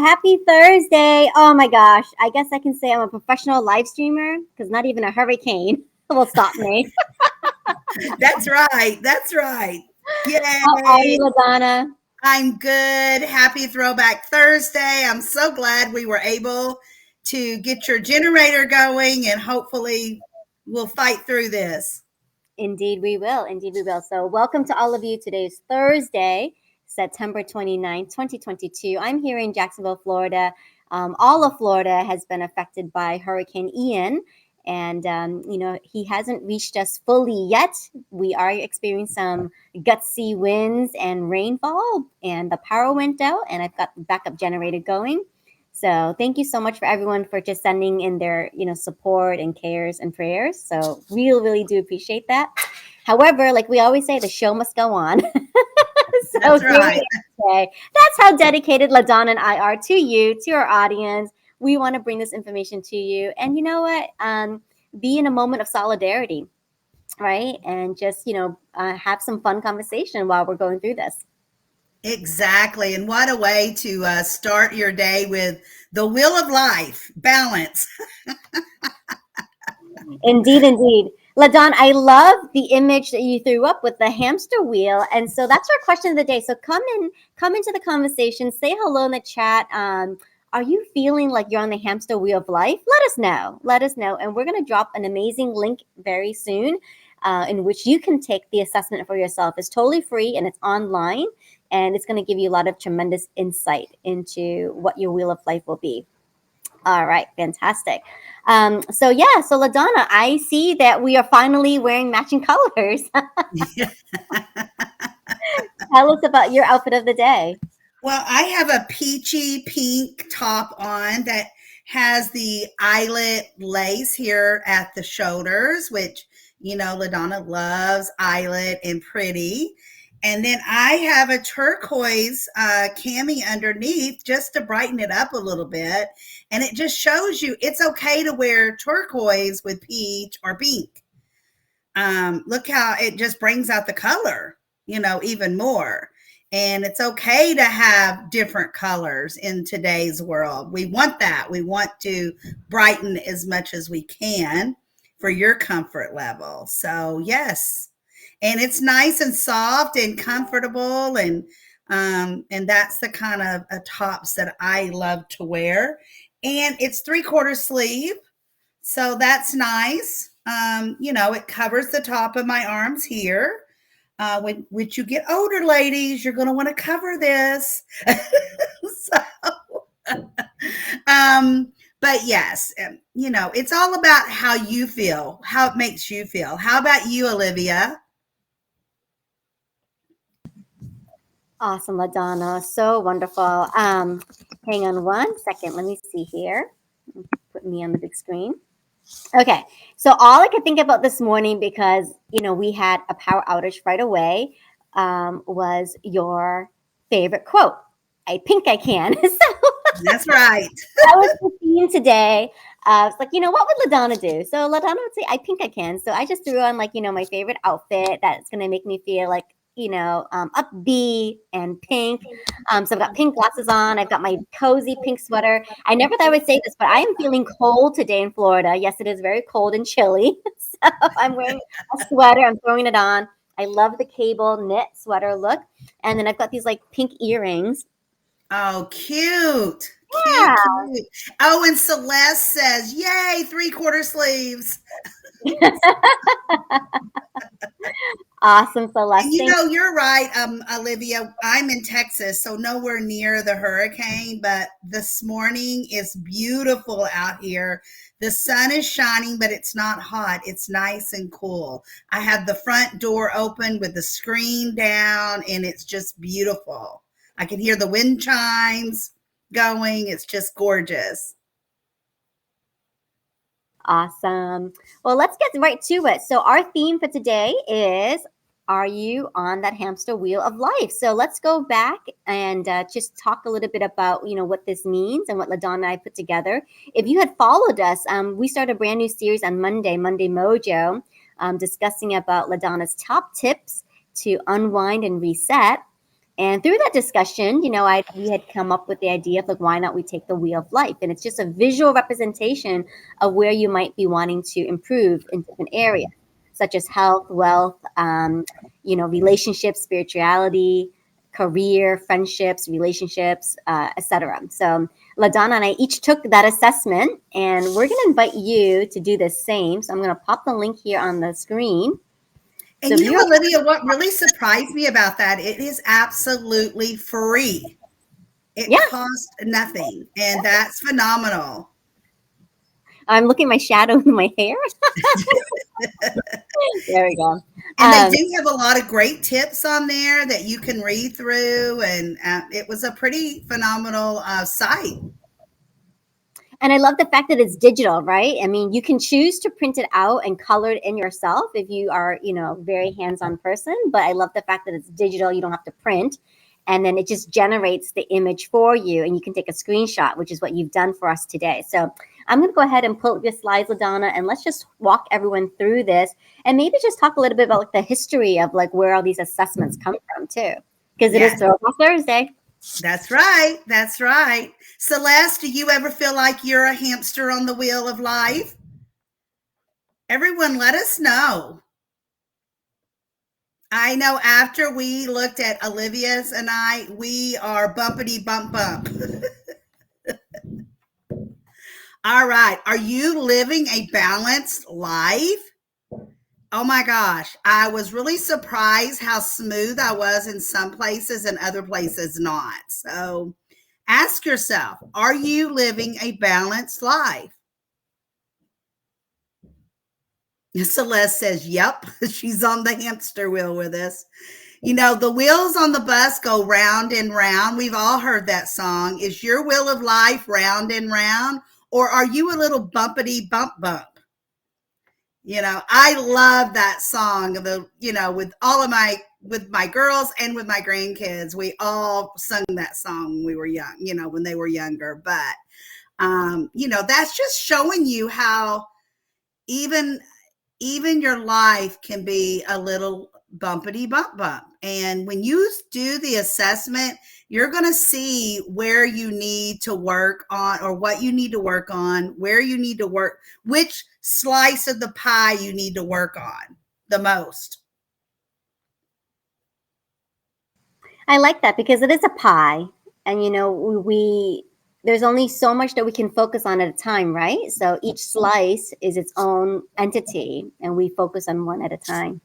happy Thursday. Oh my gosh. I guess I can say I'm a professional live streamer because not even a hurricane will stop me. That's right. That's right. How are Yay. you, LaDonna? I'm good. Happy Throwback Thursday. I'm so glad we were able to get your generator going and hopefully we'll fight through this. Indeed, we will. Indeed, we will. So, welcome to all of you. Today's Thursday, September 29th, 2022. I'm here in Jacksonville, Florida. All of Florida has been affected by Hurricane Ian. And, he hasn't reached us fully yet. We are experiencing some gutsy winds and rainfall, and the power went out, and I've got the backup generator going. So thank you so much for everyone for just sending in their, support and cares and prayers. So really do appreciate that. However, like we always say, the show must go on. So That's here we right. are today. That's how dedicated LaDonna and I are to you, to our audience. We want to bring this information to you. And you know what? Be in a moment of solidarity, right? And just, have some fun conversation while we're going through this. Exactly. And what a way to start your day with the wheel of life, balance. Indeed. LaDon, I love the image that you threw up with the hamster wheel. And so that's our question of the day. So come into the conversation, say hello in the chat. Are you feeling like you're on the hamster wheel of life? Let us know. And we're going to drop an amazing link very soon in which you can take the assessment for yourself. It's totally free and it's online. And it's going to give you a lot of tremendous insight into what your wheel of life will be. All right, fantastic. So LaDonna, I see that we are finally wearing matching colors. Tell us about your outfit of the day. Well, I have a peachy pink top on that has the eyelet lace here at the shoulders, which, LaDonna loves eyelet and pretty. And then I have a turquoise cami underneath just to brighten it up a little bit. And it just shows you it's okay to wear turquoise with peach or pink. Look how it just brings out the color, even more. And it's okay to have different colors in today's world. We want that. We want to brighten as much as we can for your comfort level. So, yes. And it's nice and soft and comfortable, and that's the kind of tops that I love to wear. And it's 3/4 sleeve, so that's nice. It covers the top of my arms here. When you get older, ladies, you're going to want to cover this. But yes, it's all about how you feel, how it makes you feel. How about you, Olivia? Awesome, LaDonna. So wonderful. Hang on one second. Let me see here. Put me on the big screen. Okay. So all I could think about this morning, because, we had a power outage right away, was your favorite quote. I think I can. So That's right. that was the theme today. It's like, what would LaDonna do? So LaDonna would say, I think I can. So I just threw on my favorite outfit that's going to make me feel like, upbeat and pink. So I've got pink glasses on. I've got my cozy pink sweater. I never thought I would say this, but I am feeling cold today in Florida. Yes, it is very cold and chilly. So I'm wearing a sweater. I'm throwing it on. I love the cable knit sweater look. And then I've got these pink earrings. Oh, cute. Yeah. Cute. Oh, and Celeste says, yay, 3/4 sleeves. Awesome, Celeste. And you're right, Olivia. I'm in Texas, so nowhere near the hurricane, but this morning is beautiful out here. The sun is shining, but it's not hot. It's nice and cool. I have the front door open with the screen down, and it's just beautiful. I can hear the wind chimes going. It's just gorgeous. Awesome. Well, let's get right to it. So our theme for today is, are you on that hamster wheel of life? So let's go back and just talk a little bit about, what this means and what LaDonna and I put together. If you had followed us, we started a brand new series on Monday Mojo, discussing about LaDonna's top tips to unwind and reset. And through that discussion, we had come up with the idea of like, why not we take the wheel of life? And it's just a visual representation of where you might be wanting to improve in different areas, such as health, wealth, relationships, spirituality, career, friendships, relationships, etc. So LaDonna and I each took that assessment, and we're going to invite you to do the same. So I'm going to pop the link here on the screen. So And if you know, you're Olivia, what really surprised me about that, it is absolutely free. It yeah, costs nothing, and that's phenomenal. I'm looking at my shadow in my hair. There we go. And they do have a lot of great tips on there that you can read through, and it was a pretty phenomenal site. And I love the fact that it's digital, right? I mean, you can choose to print it out and color it in yourself if you are, very hands-on person. But I love the fact that it's digital. You don't have to print. And then it just generates the image for you, and you can take a screenshot, which is what you've done for us today. So I'm going to go ahead and pull up your slides, LaDonna, and let's just walk everyone through this, and maybe just talk a little bit about like the history of like where all these assessments come from too, because it is Yes, Throwback Thursday. that's right. That's right. Celeste, do you ever feel like you're a hamster on the wheel of life? Everyone, let us know. I know after we looked at Olivia's and we are bumpity bump bump. All right. Are you living a balanced life? Oh my gosh. I was really surprised how smooth I was in some places and other places not. So ask yourself, are you living a balanced life? Celeste says, yep, she's on the hamster wheel with us. The wheels on the bus go round and round. We've all heard that song. Is your wheel of life round and round? Or are you a little bumpity bump bump? I love that song. With all of with my girls and with my grandkids, we all sung that song when we were young, when they were younger. But, that's just showing you how even your life can be a little bumpity bump bump. And when you do the assessment, you're going to see where you need to work on, or what you need to work on, where you need to work, which slice of the pie you need to work on the most. I like that because it is a pie, and we there's only so much that we can focus on at a time, right? So each slice is its own entity, and we focus on one at a time.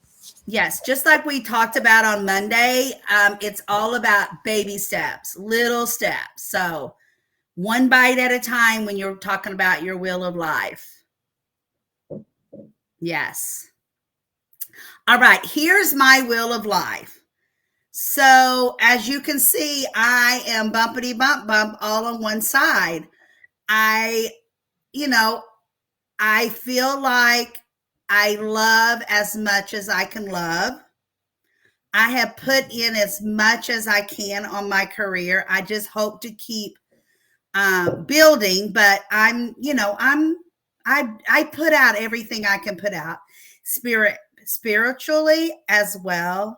Yes, just like we talked about on Monday, it's all about baby steps, little steps. So one bite at a time when you're talking about your wheel of life. Yes. All right, here's my wheel of life. So as you can see, I am bumpity bump bump all on one side. I feel like I love as much as I can love. I have put in as much as I can on my career. I just hope to keep building, but I put out everything I can put out. Spiritually as well.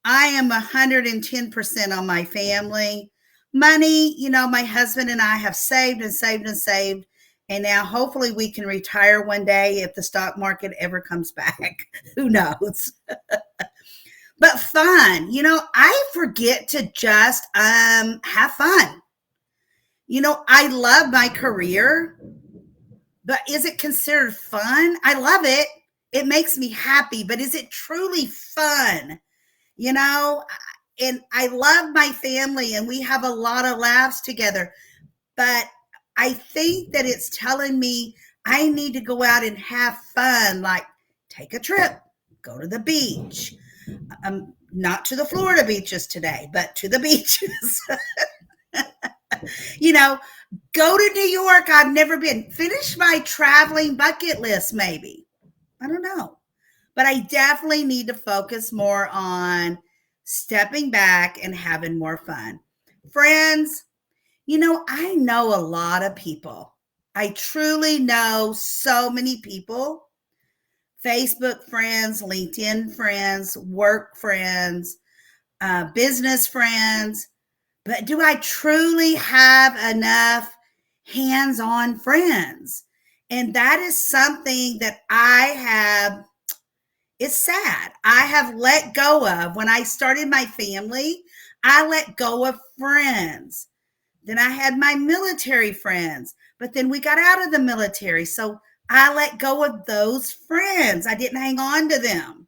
I am 110% on my family. Money, my husband and I have saved and saved and saved. And now hopefully we can retire one day if the stock market ever comes back. Who knows? But fun, I forget to just have fun. I love my career, but is it considered fun? I love it. It makes me happy, but is it truly fun? And I love my family and we have a lot of laughs together, but I think that it's telling me I need to go out and have fun, like take a trip, go to the beach. Not to the Florida beaches today, but to the beaches. Go to New York. I've never been. Finish my traveling bucket list, maybe. I don't know. But I definitely need to focus more on stepping back and having more fun. Friends, I know a lot of people. I truly know so many people. Facebook friends, LinkedIn friends, work friends, business friends, but do I truly have enough hands-on friends? And that is something that it's sad. I have let go of. When I started my family, I let go of friends. Then I had my military friends, but then we got out of the military. So I let go of those friends. I didn't hang on to them.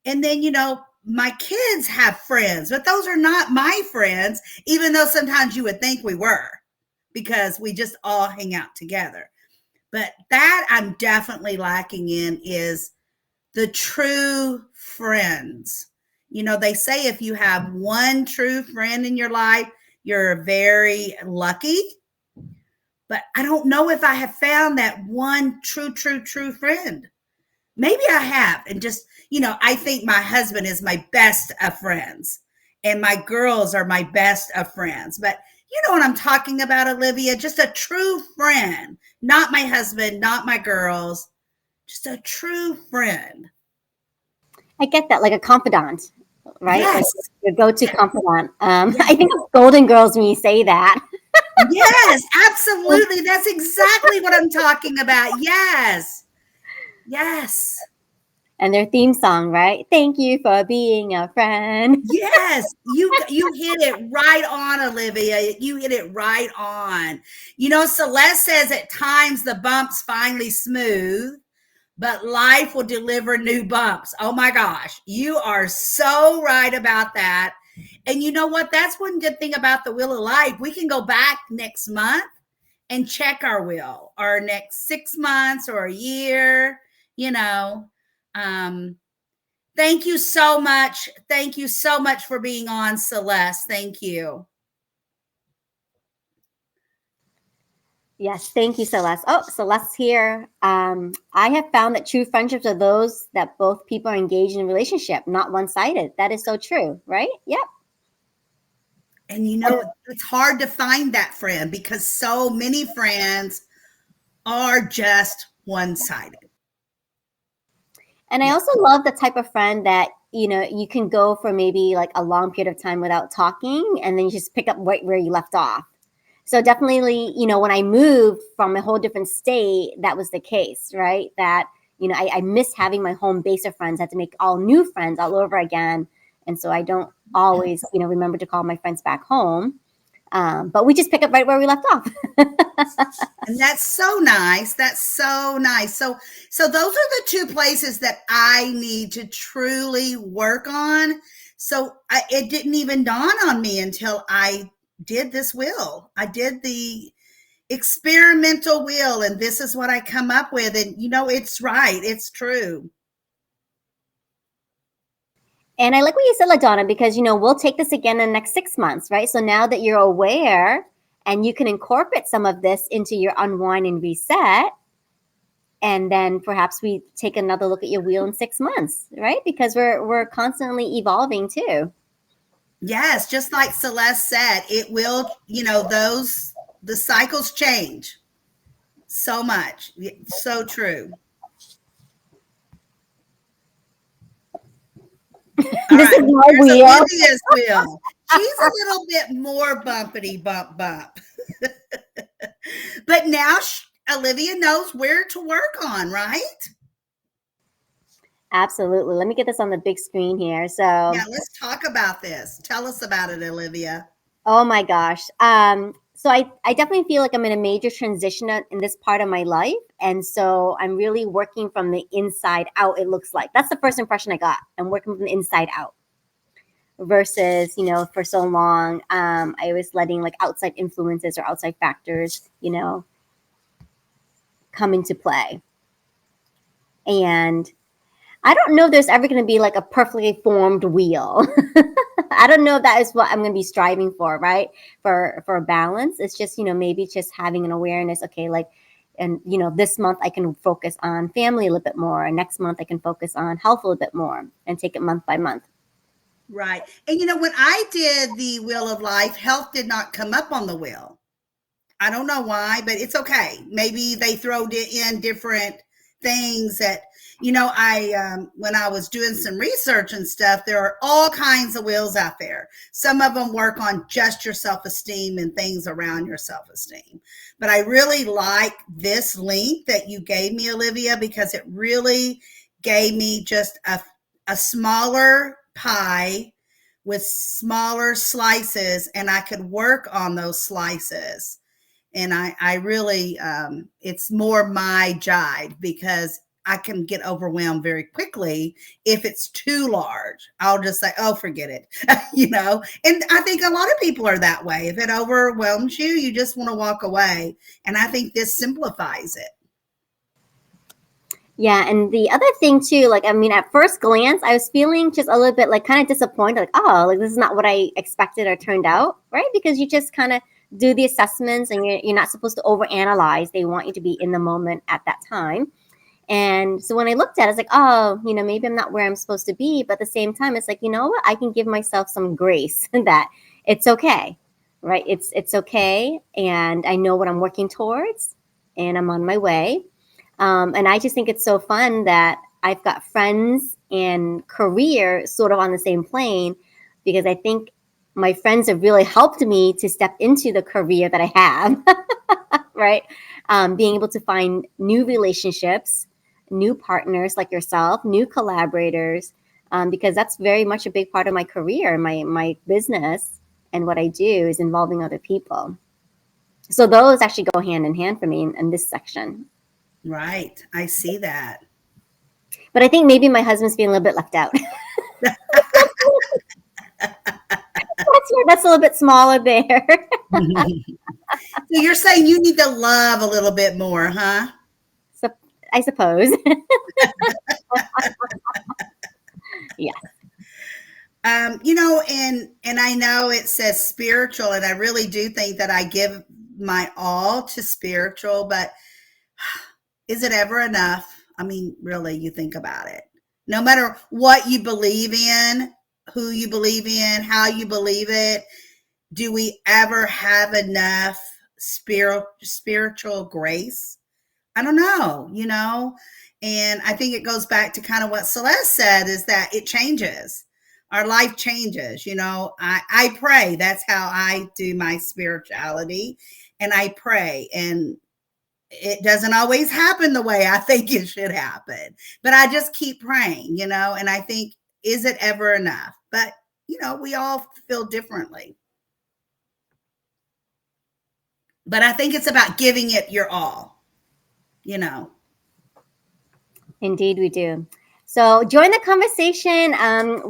And then, my kids have friends, but those are not my friends, even though sometimes you would think we were, because we just all hang out together. But that I'm definitely lacking in is the true friends. They say if you have one true friend in your life, you're very lucky. But I don't know if I have found that one true friend. Maybe I have. And just, I think my husband is my best of friends and my girls are my best of friends. But you know what I'm talking about, Olivia? Just a true friend, not my husband, not my girls, just a true friend. I get that, like a confidant, right? Yes. Like your go-to confidant. I think of Golden Girls when you say that. Yes, absolutely. That's exactly what I'm talking about. Yes. Yes. And their theme song, right? Thank you for being a friend. Yes, you hit it right on, Olivia. You hit it right on. Celeste says at times the bumps finally smooth, but life will deliver new bumps. Oh my gosh, you are so right about that. And you know what? That's one good thing about the Wheel of Life. We can go back next month and check our wheel, or next 6 months or a year, Thank you so much. Thank you so much for being on, Celeste. Thank you. Yes, thank you, Celeste. Oh, Celeste's here. I have found that true friendships are those that both people are engaged in a relationship, not one-sided. That is so true, right? Yep. And it's hard to find that friend because so many friends are just one-sided. And I also love the type of friend that, you can go for maybe like a long period of time without talking, and then you just pick up right where you left off. So definitely, when I moved from a whole different state, that was the case, right? That, I miss having my home base of friends. I had to make all new friends all over again. And so I don't always, remember to call my friends back home. But we just pick up right where we left off. And that's so nice. That's so nice. So those are the two places that I need to truly work on. So it didn't even dawn on me until I did this wheel. I did the experimental wheel, and this is what I come up with. And it's right. It's true. And I like what you said, LaDonna, because, we'll take this again in the next 6 months, right? So now that you're aware and you can incorporate some of this into your unwind and reset, and then perhaps we take another look at your wheel in 6 months, right? Because we're constantly evolving too. Yes, just like Celeste said, it will, the cycles change so much. So true. All This right, is my here's wheel. Olivia's wheel. She's a little bit more bumpity bump. But now Olivia knows where to work on, right? Absolutely. Let me get this on the big screen here. So Yeah, let's talk about this. Tell us about it, Olivia. oh my gosh. So I definitely feel like I'm in a major transition in this part of my life. And so I'm really working from the inside out, it looks like. That's the first impression I got. I'm working from the inside out. Versus, for so long, I was letting like outside influences or outside factors, come into play. And I don't know if there's ever going to be like a perfectly formed wheel. I don't know if that is what I'm going to be striving for, right? For a balance. It's just, maybe just having an awareness. Okay, like, and this month I can focus on family a little bit more. And next month I can focus on health a little bit more and take it month by month. Right. And when I did the Wheel of Life, health did not come up on the wheel. I don't know why, but it's okay. Maybe they throwed it in different things that, I when I was doing some research and stuff, there are all kinds of wheels out there. Some of them work on just your self-esteem and things around your self-esteem. But I really like this link that you gave me, Olivia, because it really gave me just a smaller pie with smaller slices, and I could work on those slices. And I really, it's more my jive because I can get overwhelmed very quickly if it's too large. I'll just say, oh, forget it, And I think a lot of people are that way. If it overwhelms you, you just want to walk away. And I think this simplifies it. Yeah, and the other thing too, like I mean, at first glance, I was feeling just a little bit like kind of disappointed, like, oh, like this is not what I expected or turned out, right? Because you just kind of do the assessments and you're not supposed to overanalyze. They want you to be in the moment at that time. And so when I looked at it, it's like, oh, maybe I'm not where I'm supposed to be. But at the same time, it's like, you know what? I can give myself some grace that it's okay, right? It's okay. And I know what I'm working towards and I'm on my way. And I just think it's so fun that I've got friends and career sort of on the same plane because I think my friends have really helped me to step into the career that I have, right? Being able to find new relationships, new partners like yourself, new collaborators, because that's very much a big part of my career, my business, and what I do is involving other people. So those actually go hand in hand for me in this section. Right. I see that. But I think maybe my husband's feeling a little bit left out. That's a little bit smaller there. So you're saying you need to love a little bit more, huh? So I suppose. Yeah. And I know it says spiritual, and I really do think that I give my all to spiritual, but is it ever enough? I mean, really, you think about it. No matter what you believe in, who you believe in, how you believe it, do we ever have enough spiritual grace? I don't know. And I think it goes back to kind of what Celeste said is that it changes. Our life changes. I pray. That's how I do my spirituality. And I pray. And it doesn't always happen the way I think it should happen. But I just keep praying, and I think, is it ever enough? But, we all feel differently. But I think it's about giving it your all. Indeed, we do. So join the conversation.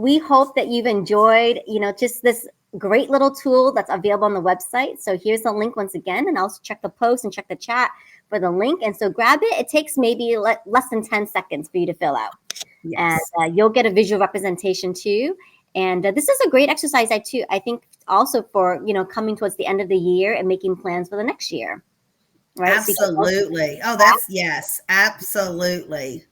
We hope that you've enjoyed, just this great little tool that's available on the website. So here's the link once again, and also check the post and check the chat for the link. And so grab it. It takes maybe less than 10 seconds for you to fill out. Yes. And you'll get a visual representation too. And this is a great exercise, I think also for, coming towards the end of the year and making plans for the next year. Right? Absolutely. Yes, absolutely.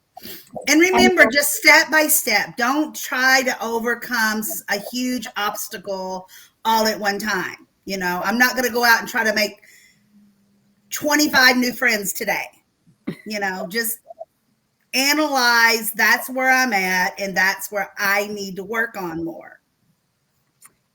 And remember, just step by step, don't try to overcome a huge obstacle all at one time. I'm not going to go out and try to make 25 new friends today. Just analyze, that's where I'm at, and that's where I need to work on more.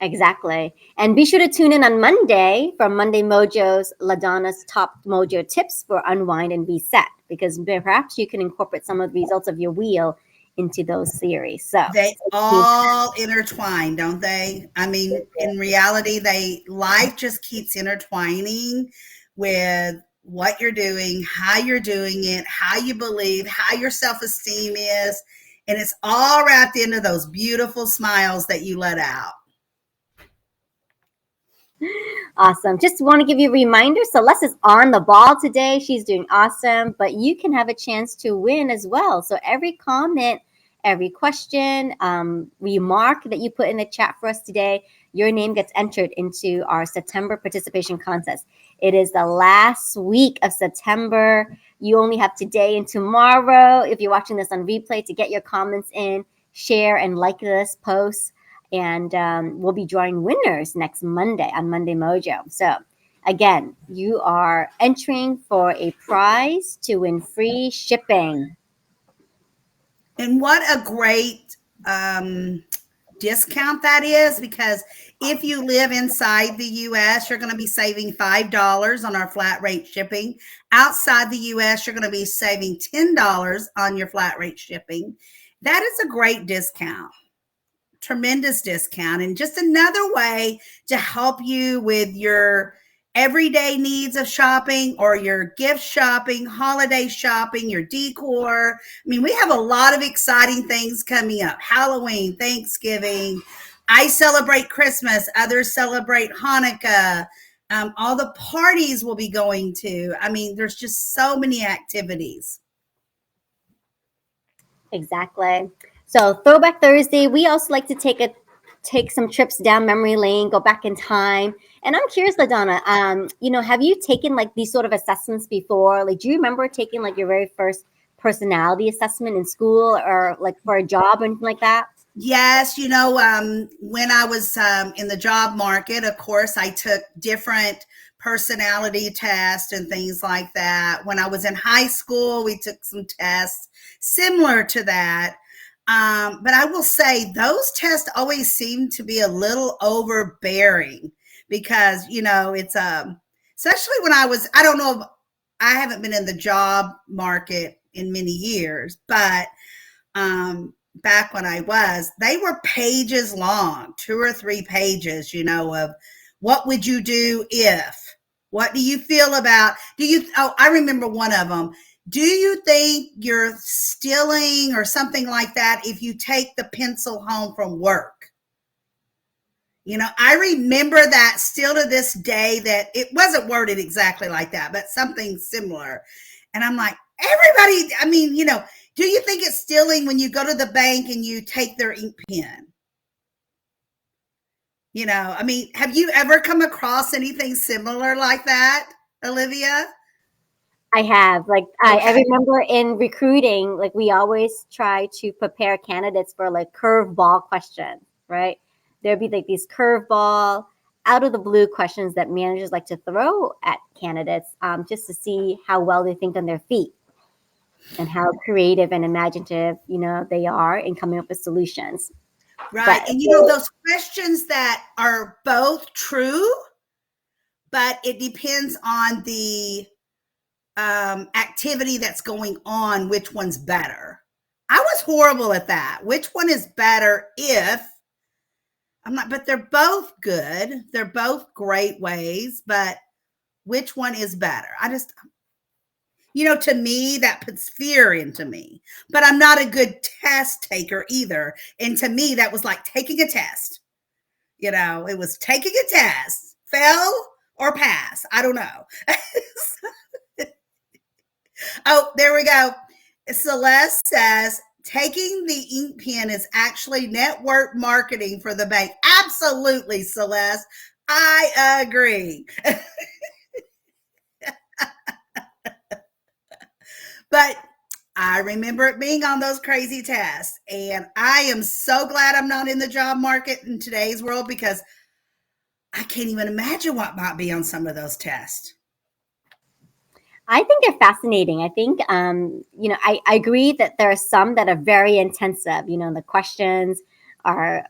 Exactly. And be sure to tune in on Monday for Monday Mojo's LaDonna's Top Mojo Tips for Unwind and Reset, because perhaps you can incorporate some of the results of your wheel into those series. So they all intertwine, don't they? I mean, in reality, life just keeps intertwining with what you're doing, how you're doing it, how you believe, how your self-esteem is. And it's all wrapped into those beautiful smiles that you let out. Awesome. Just want to give you a reminder. Celeste is on the ball today. She's doing awesome, but you can have a chance to win as well. So every comment, every question, remark that you put in the chat for us today, your name gets entered into our September participation contest. It is the last week of September. You only have today and tomorrow, if you're watching this on replay, to get your comments in, share and like this post. And we'll be drawing winners next Monday on Monday Mojo. So again, you are entering for a prize to win free shipping. And what a great discount that is, because if you live inside the US, you're going to be saving $5 on our flat rate shipping. Outside the US, you're going to be saving $10 on your flat rate shipping. That is a great discount, tremendous discount, and just another way to help you with your everyday needs of shopping or your gift shopping, holiday shopping, your decor. I mean, we have a lot of exciting things coming up. Halloween, Thanksgiving. I celebrate Christmas, others celebrate Hanukkah. All the parties we'll be going to. I mean, there's just so many activities. Exactly. So Throwback Thursday, we also like to take some trips down memory lane, go back in time. And I'm curious, LaDonna, have you taken like these sort of assessments before? Like, do you remember taking like your very first personality assessment in school or like for a job or anything like that? Yes, when I was in the job market, of course, I took different personality tests and things like that. When I was in high school, we took some tests similar to that. But I will say those tests always seem to be a little overbearing because, it's especially when I don't know, if I haven't been in the job market in many years, but back when I was, they were pages long, 2 or 3 pages, of what would you do if? What do you feel about? I remember one of them. Do you think you're stealing or something like that if you take the pencil home from work? I remember that still to this day, that it wasn't worded exactly like that, but something similar. And I'm like, everybody, I mean, do you think it's stealing when you go to the bank and you take their ink pen? I mean, have you ever come across anything similar like that, Olivia? I have. Like I Okay. remember in recruiting, like we always try to prepare candidates for like curveball questions, right? There'd be like these curveball, out of the blue questions that managers like to throw at candidates, just to see how well they think on their feet and how creative and imaginative, they are in coming up with solutions. Right. But And those questions that are both true, but it depends on the activity that's going on, which one's better. I was horrible at that. Which one is better if I'm not, but they're both good. They're both great ways, but which one is better? I just, to me, that puts fear into me, but I'm not a good test taker either. And to me, that was like taking a test. It was taking a test, fail or pass. I don't know. Oh, there we go. Celeste says taking the ink pen is actually network marketing for the bank. Absolutely, Celeste. I agree. But I remember it being on those crazy tests. And I am so glad I'm not in the job market in today's world, because I can't even imagine what might be on some of those tests. I think they're fascinating. I think, I agree that there are some that are very intensive. The questions are,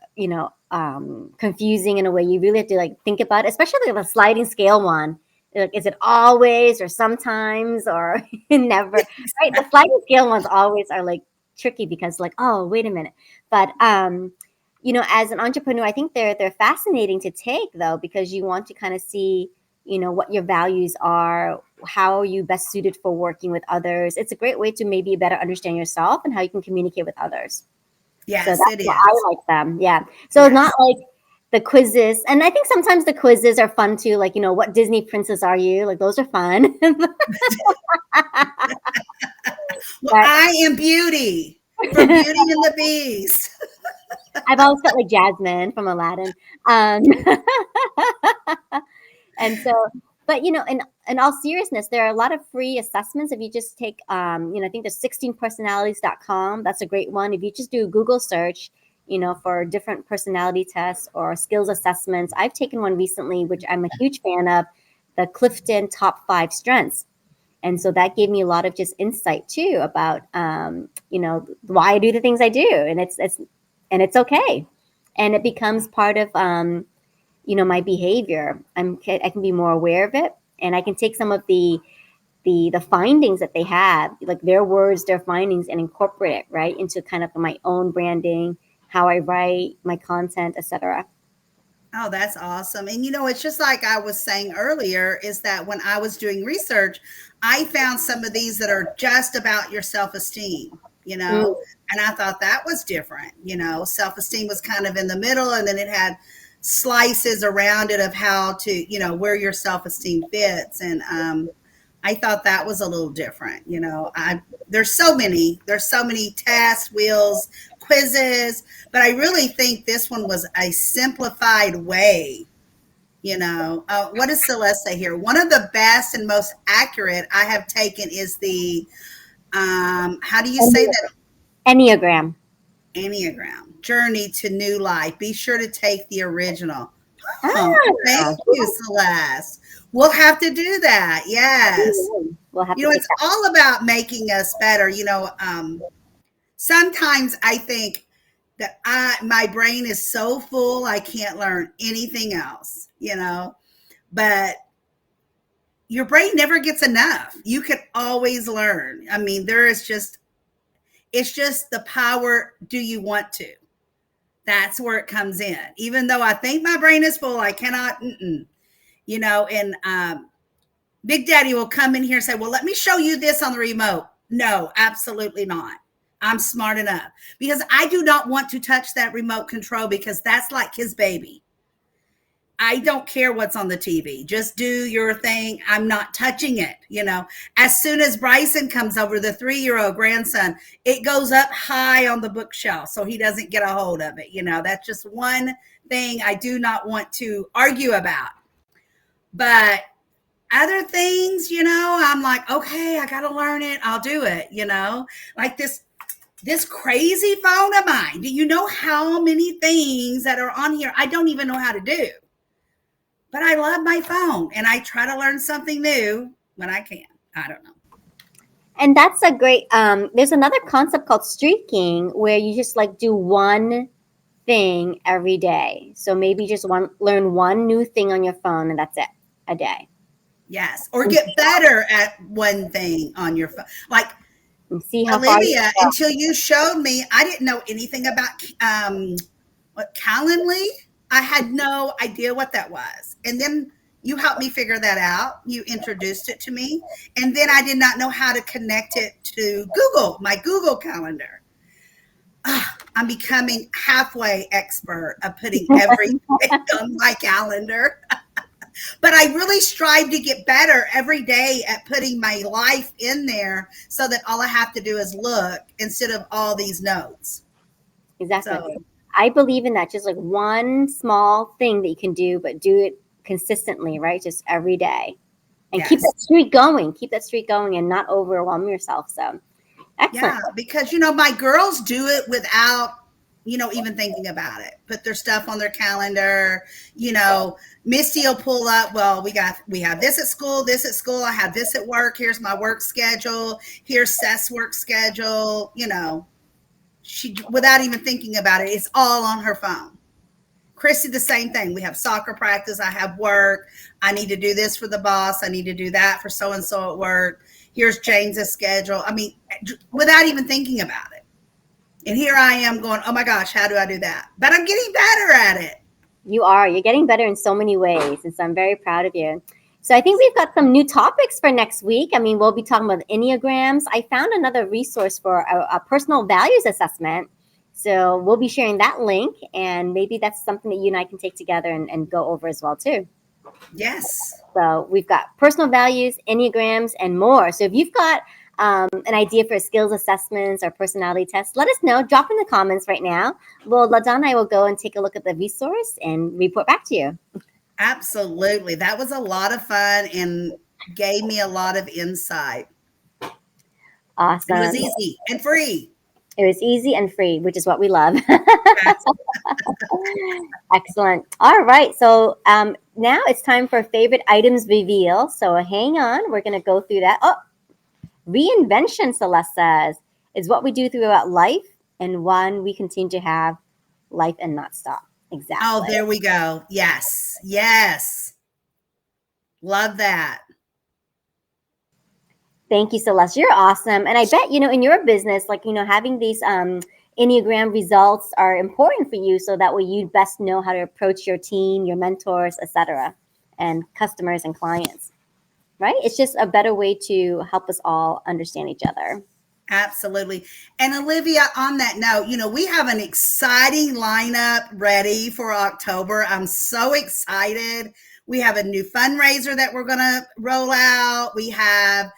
confusing in a way you really have to like think about it, especially like the sliding scale one. Like, is it always or sometimes or never? Right? The sliding scale ones always are like tricky because like, oh, wait a minute. But as an entrepreneur, I think they're fascinating to take though, because you want to kind of see, what your values are, how are you best suited for working with others. It's a great way to maybe better understand yourself and how you can communicate with others. So Yes, that's it why I is. like them. Yeah. So not Yes. like the quizzes. And I think sometimes the quizzes are fun too. Like, what Disney princess are you? Like those are fun. Well, But I am Beauty from Beauty and the Beast. I've always felt like Jasmine from Aladdin. Um, and so, but in all seriousness, there are a lot of free assessments. If you just take, I think there's 16personalities.com. That's a great one. If you just do a Google search, for different personality tests or skills assessments. I've taken one recently, which I'm a huge fan of, the Clifton Top 5 Strengths. And so that gave me a lot of just insight too about, why I do the things I do. And it's okay. And it becomes part of, my behavior. I can be more aware of it, and I can take some of the findings that they have, like their words, their findings, and incorporate it right into kind of my own branding, how I write my content, etc. Oh, that's awesome. And it's just like I was saying earlier, is that when I was doing research, I found some of these that are just about your self-esteem, Mm. and I thought that was different. Self-esteem was kind of in the middle, and then it had slices around it of how to, where your self-esteem fits. And I thought that was a little different. There's so many tasks, wheels, quizzes, but I really think this one was a simplified way. What does Celeste say here? One of the best and most accurate I have taken is the how do you say that? Enneagram. Enneagram Journey to New Life. Be sure to take the original. Oh, Ah, thank you, Celeste. We'll have to do that. Yes. we'll have to take It's all about making us better. Sometimes I think that my brain is so full I can't learn anything else, but your brain never gets enough. You can always learn. I mean, it's just the power. Do you want to? That's where it comes in. Even though I think my brain is full, I cannot, and Big Daddy will come in here and say, well, let me show you this on the remote. No, absolutely not. I'm smart enough because I do not want to touch that remote control because that's like his baby. I don't care what's on the TV. Just do your thing. I'm not touching it. As soon as Bryson comes over, the 3-year-old grandson, it goes up high on the bookshelf so he doesn't get a hold of it. That's just one thing I do not want to argue about. But other things, I'm like, okay, I got to learn it. I'll do it, like this crazy phone of mine. Do you know how many things that are on here I don't even know how to do? But I love my phone and I try to learn something new when I can. I don't know. And that's a great, there's another concept called streaking where you just like do one thing every day. So maybe just learn one new thing on your phone and that's it, a day. Yes. Or get better at one thing on your phone. Like And see how far you Olivia, go. until you showed me, I didn't know anything about Calendly. I had no idea what that was. And then you helped me figure that out. You introduced it to me. And then I did not know how to connect it to Google, my Google Calendar. I'm becoming halfway expert of putting everything on my calendar. But I really strive to get better every day at putting my life in there so that all I have to do is look instead of all these notes. Exactly. So, I believe in that. Just like one small thing that you can do, but do it consistently, right? Just every day. And keep yes. that streak going. Keep that streak going and not overwhelm yourself. So excellent. Yeah, because my girls do it without even thinking about it. Put their stuff on their calendar. Misty will pull up. Well, we have this at school. This at school. I have this at work. Here's my work schedule. Here's Seth's work schedule. She without even thinking about it. It's all on her phone. Chrissy, the same thing. We have soccer practice. I have work. I need to do this for the boss. I need to do that for so and so at work. Here's James's schedule. I mean, without even thinking about it. And here I am going, oh my gosh, how do I do that? But I'm getting better at it. You are. You're getting better in so many ways. And so I'm very proud of you. So I think we've got some new topics for next week. I mean, we'll be talking about Enneagrams. I found another resource for a personal values assessment. So we'll be sharing that link. And maybe that's something that you and I can take together and go over as well, too. Yes. So we've got personal values, Enneagrams, and more. So if you've got an idea for skills assessments or personality tests, let us know. Drop in the comments right now. Well, LaDonna and I will go and take a look at the resource and report back to you. Absolutely. That was a lot of fun and gave me a lot of insight. Awesome. It was easy and free. It was easy and free, which is what we love. Excellent. All right. So now it's time for favorite items reveal. So hang on. We're going to go through that. Oh, Reinvention, Celeste says, is what we do throughout life and one we continue to have life and not stop. Oh, Exactly. there we go. Yes. Yes. Love that. Thank you, Celeste. You're awesome. And I bet, in your business, like, having these Enneagram results are important for you so that way you best know how to approach your team, your mentors, etc., and customers and clients, right? It's just a better way to help us all understand each other. Absolutely. And Olivia, on that note, we have an exciting lineup ready for October. I'm so excited. We have a new fundraiser that we're going to roll out. We have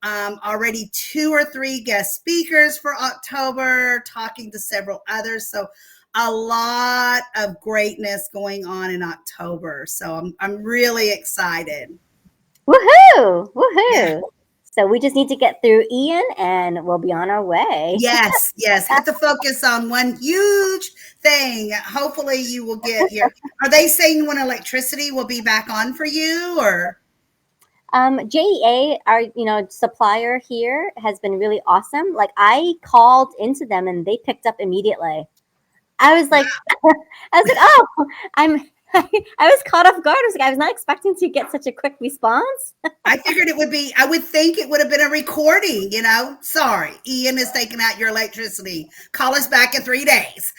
already 2 or 3 guest speakers for October, talking to several others. So a lot of greatness going on in October. So I'm really excited. Woohoo! Yeah. Woohoo! So we just need to get through Ian and we'll be on our way. Yes, yes. Have to focus on one huge thing. Hopefully you will get your, are they saying when electricity will be back on for you or? JEA, our supplier here, has been really awesome. Like I called into them and they picked up immediately. I was like, oh, I'm. I was caught off guard. I was not expecting to get such a quick response. I figured it would be, I would think it would have been a recording, Sorry, Ian is taking out your electricity. Call us back in 3 days.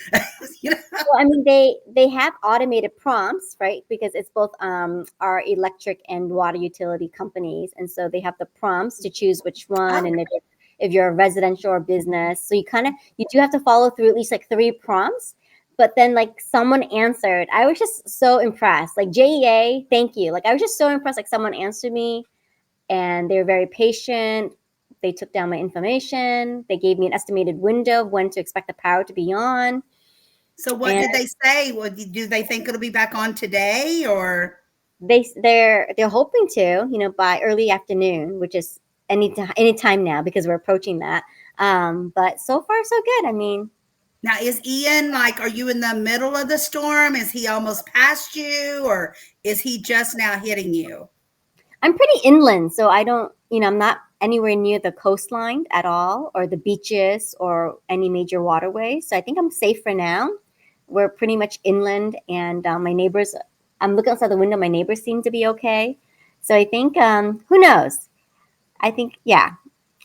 you know? Well, I mean, they have automated prompts, right? Because it's both our electric and water utility companies, and so they have the prompts to choose which one, Oh, and if you're a residential or business, so you do have to follow through at least like 3 prompts. But then like someone answered. I was just so impressed. Like JEA, thank you. Like I was just so impressed. Like someone answered me and they were very patient. They took down my information. They gave me an estimated window of when to expect the power to be on. so what And did they say? Well, do they think it'll be back on today or? they're hoping to, by early afternoon, which is any time now because we're approaching that. But so far so good. I mean, Now, is Ian like, are you in the middle of the storm? Is he almost past you or is he just now hitting you? I'm pretty inland, so I don't, I'm not anywhere near the coastline at all, or the beaches, or any major waterways. So I think I'm safe for now. We're pretty much inland, and my neighbors. I'm looking outside the window. My neighbors seem to be okay. So I think, who knows? I think, yeah,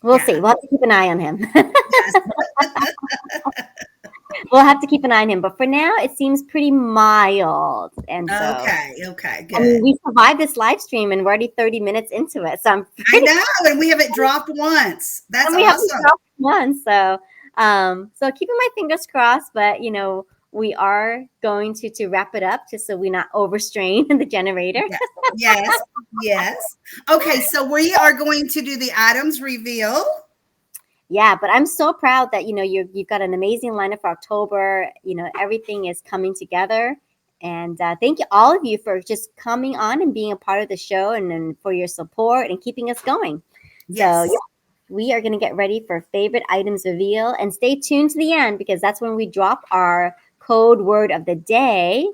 we'll see. Yeah. We'll have to keep an eye on him. Yes. We'll have to keep an eye on him. But for now, it seems pretty mild. And so, Okay. Okay. I mean, Good. we survived this live stream and we're already 30 minutes into it. So I'm I pretty, know. And we haven't dropped once. That's and we haven't awesome. dropped one. So keeping my fingers crossed, but we are going to wrap it up just so we're not overstrain the generator. Yes. Yes. Yes. Okay. So we are going to do the items reveal. Yeah, but I'm so proud that you've got an amazing lineup for October. Everything is coming together, and thank you all of you for just coming on and being a part of the show, and for your support and keeping us going. So Yes. yeah, we are going to get ready for favorite items reveal, and stay tuned to the end because that's when we drop our code word of the day,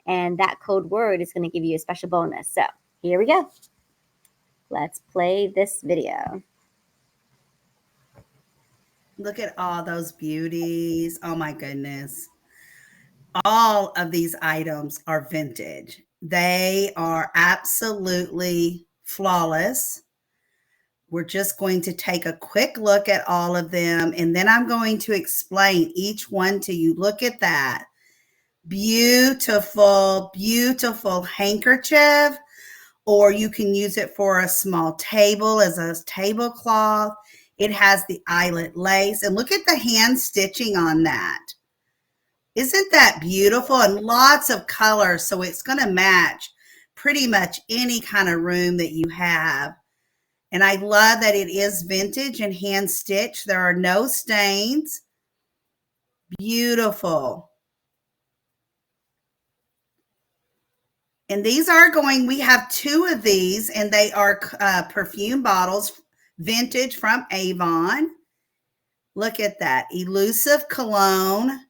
and that code word is going to give you a special bonus. So here we go. Let's play this video. Look at all those beauties. Oh my goodness. All of these items are vintage. They are absolutely flawless. We're just going to take a quick look at all of them, and then I'm going to explain each one to you. Look at that. Beautiful, beautiful handkerchief, or you can use it for a small table as a tablecloth. It has the eyelet lace, and look at the hand stitching on that. Isn't that beautiful? And lots of color, so it's going to match pretty much any kind of room that you have. And I love that it is vintage and hand stitched. There are no stains. Beautiful. And these are going, we have 2 of these, and they are perfume bottles, vintage from Avon. Look at that. Elusive cologne.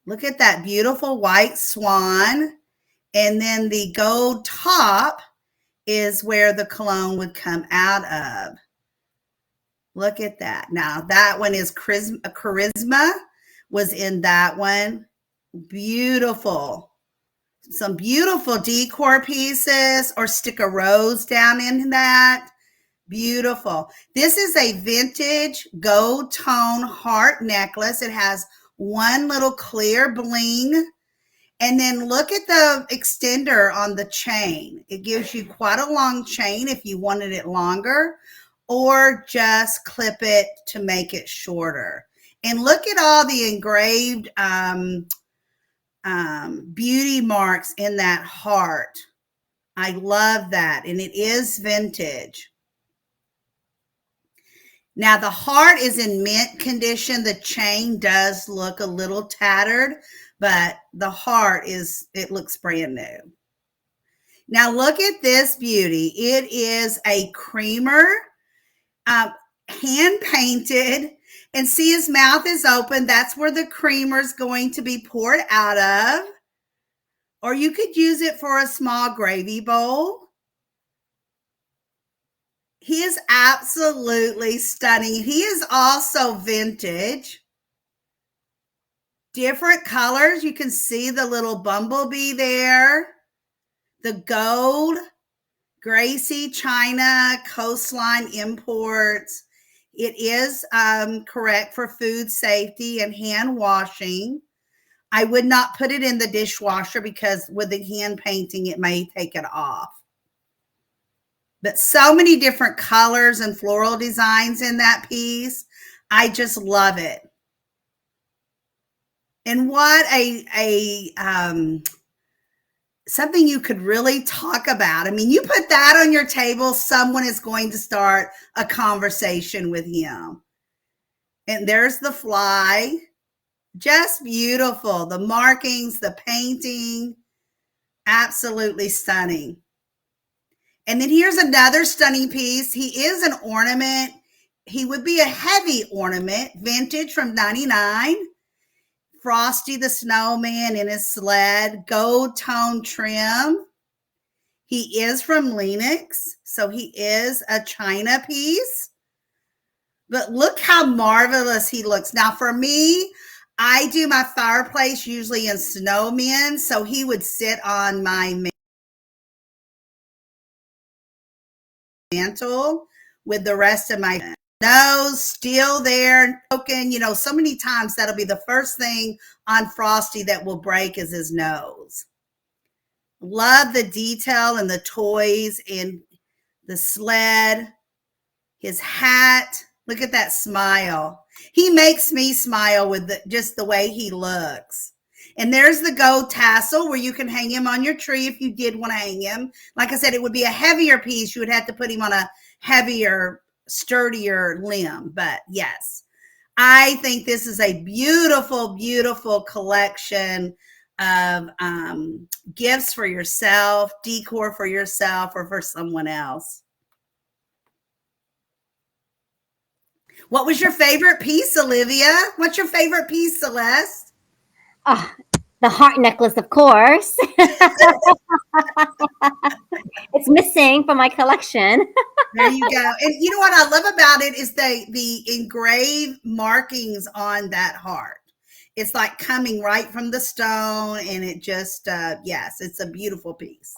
Look at that beautiful white swan. And then the gold top is where the cologne would come out of. Look at that. Now that one is Charisma was in that one. Beautiful. Some beautiful decor pieces, or stick a rose down in that. Beautiful. This is a vintage gold tone heart necklace. It has one little clear bling. And then look at the extender on the chain. It gives you quite a long chain if you wanted it longer, or just clip it to make it shorter. And look at all the engraved beauty marks in that heart. I love that. And it is vintage. Now the heart is in mint condition. The chain does look a little tattered, but the heart it looks brand new. Now look at this beauty. It is a creamer, hand painted, and see his mouth is open. That's where the creamer is going to be poured out of. Or you could use it for a small gravy bowl. He is absolutely stunning. He is also vintage. Different colors. You can see the little bumblebee there. The gold, Gracie, China, Coastline Imports. It is correct for food safety and hand washing. I would not put it in the dishwasher because with the hand painting, it may take it off. But so many different colors and floral designs in that piece. I just love it. And what something you could really talk about. I mean, you put that on your table, someone is going to start a conversation with him. And there's the fly. Just beautiful. The markings, the painting, absolutely stunning. And then here's another stunning piece. He is an ornament. He would be a heavy ornament, vintage from 99. Frosty the Snowman in his sled, gold tone trim. He is from Lenox, so he is a China piece. But look how marvelous he looks. Now for me, I do my fireplace usually in snowmen, so he would sit on my mantle with the rest of my nose still there, broken. You know, so many times that'll be the first thing on Frosty that will break is his nose. Love the detail and the toys and the sled, his hat. Look at that smile. He makes me smile with just the way he looks. And there's the gold tassel where you can hang him on your tree if you did want to hang him. Like I said, it would be a heavier piece. You would have to put him on a heavier, sturdier limb. But yes, I think this is a beautiful, beautiful collection of gifts for yourself, decor for yourself, or for someone else. What was your favorite piece, Olivia? What's your favorite piece, Celeste? Oh, the heart necklace, of course. It's missing from my collection. There you go. And you know what I love about it is the engraved markings on that heart. It's like coming right from the stone, and it just yes, it's a beautiful piece.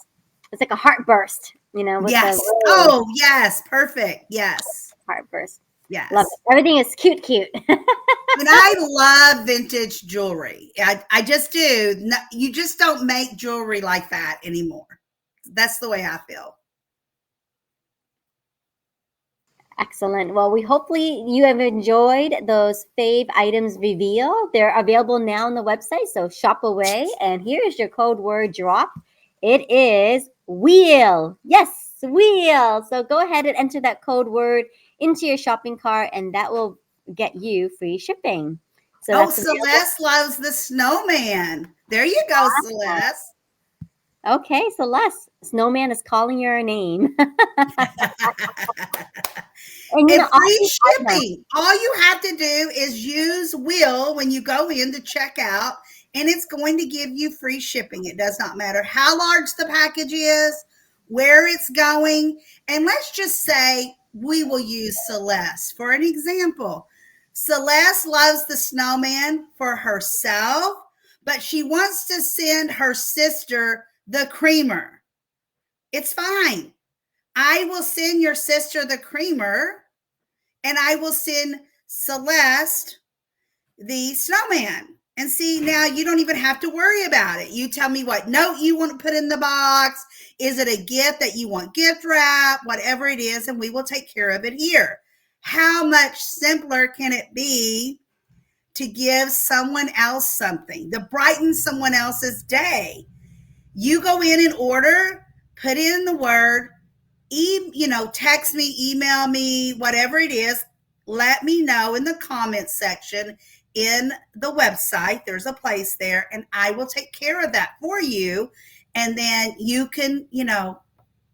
It's like a heart burst, you know. With Yes. the Oh, yes. Perfect. Yes. heart burst. Yes. Love it. Everything is cute. And I love vintage jewelry. I just do. No, you just don't make jewelry like that anymore. That's the way I feel. Excellent. Well, we hopefully you have enjoyed those fave items reveal. They're available now on the website, so shop away. And here's your code word drop. It is wheel. Yes, wheel. So go ahead and enter that code word into your shopping cart, and that will get you free shipping. So oh, Celeste loves the snowman. There you go, Celeste. Okay, Celeste, snowman is calling your name. And free shipping. All you have to do is use Will when you go in to check out, and it's going to give you free shipping. It does not matter how large the package is, where it's going. And let's just say we will use Celeste for an example. Celeste loves the snowman for herself, but she wants to send her sister the creamer. It's fine. I will send your sister the creamer, and I will send Celeste the snowman. And see, now you don't even have to worry about it. You tell me what note you want to put in the box. Is it a gift that you want gift wrap? Whatever it is, and we will take care of it here. How much simpler can it be to give someone else something, to brighten someone else's day? You go in and order, put in the word, text me, email me, whatever it is. Let me know in the comments section in the website. There's a place there, and I will take care of that for you. And then you can,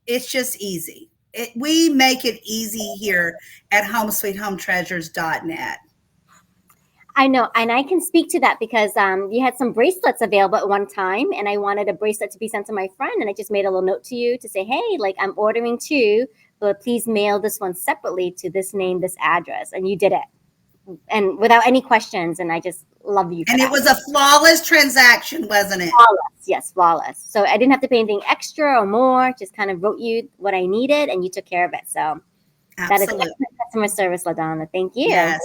it's just easy. We make it easy here at homesweethometreasures.net. I know, and I can speak to that because you had some bracelets available at one time, and I wanted a bracelet to be sent to my friend, and I just made a little note to you to say, hey, like I'm ordering two, but please mail this one separately to this name, this address, and you did it, and without any questions, and I just love you for And that. it was a flawless transaction, wasn't it? Flawless, yes, flawless. So I didn't have to pay anything extra or more, just kind of wrote you what I needed, and you took care of it. So that is Absolutely. excellent customer service, LaDonna. Thank you. Yes.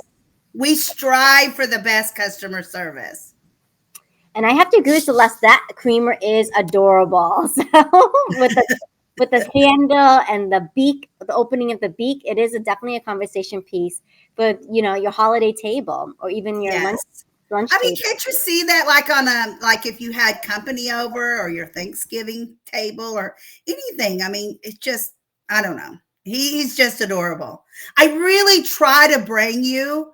We strive for the best customer service. And I have to agree with Celeste, that creamer is adorable. So with the handle and the beak, the opening of the beak, it is definitely a conversation piece for your holiday table or even your lunch I mean, table. can't you see that like if you had company over or your Thanksgiving table or anything? I mean, it's just, I don't know. He's just adorable. I really try to bring you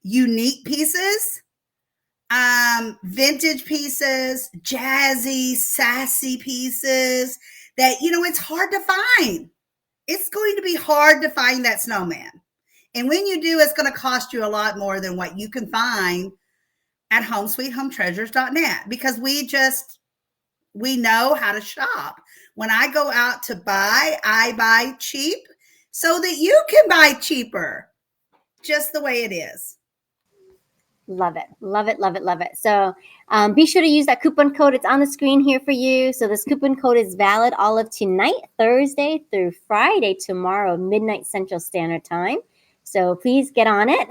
unique pieces, vintage pieces, jazzy, sassy pieces that, it's hard to find. It's going to be hard to find that snowman. And when you do, it's going to cost you a lot more than what you can find at homesweethometreasures.net because we know how to shop. When I go out to buy, I buy cheap so that you can buy cheaper, just the way it is. Love it. Love it. Love it. Love it. So be sure to use that coupon code. It's on the screen here for you. So this coupon code is valid all of tonight, Thursday through Friday, tomorrow, midnight Central Standard Time. So please get on it.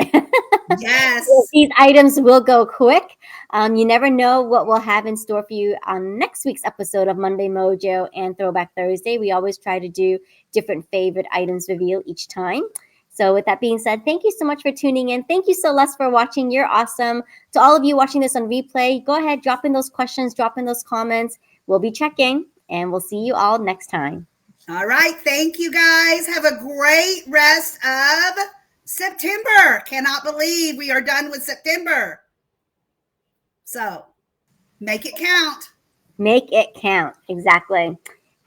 Yes. These items will go quick. You never know what we'll have in store for you on next week's episode of Monday Mojo and Throwback Thursday. We always try to do different favorite items revealed each time. So with that being said, thank you so much for tuning in. Thank you, Celeste, for watching. You're awesome. To all of you watching this on replay, go ahead, drop in those questions, drop in those comments. We'll be checking, and we'll see you all next time. All right. Thank you, guys. Have a great rest of September. Cannot believe we are done with September. So make it count. Make it count. Exactly.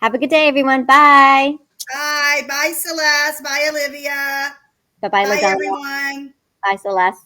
Have a good day, everyone. Bye. Bye. Bye, Celeste. Bye, Olivia. Bye-bye, Bye, LaDonna. everyone. Bye, Celeste.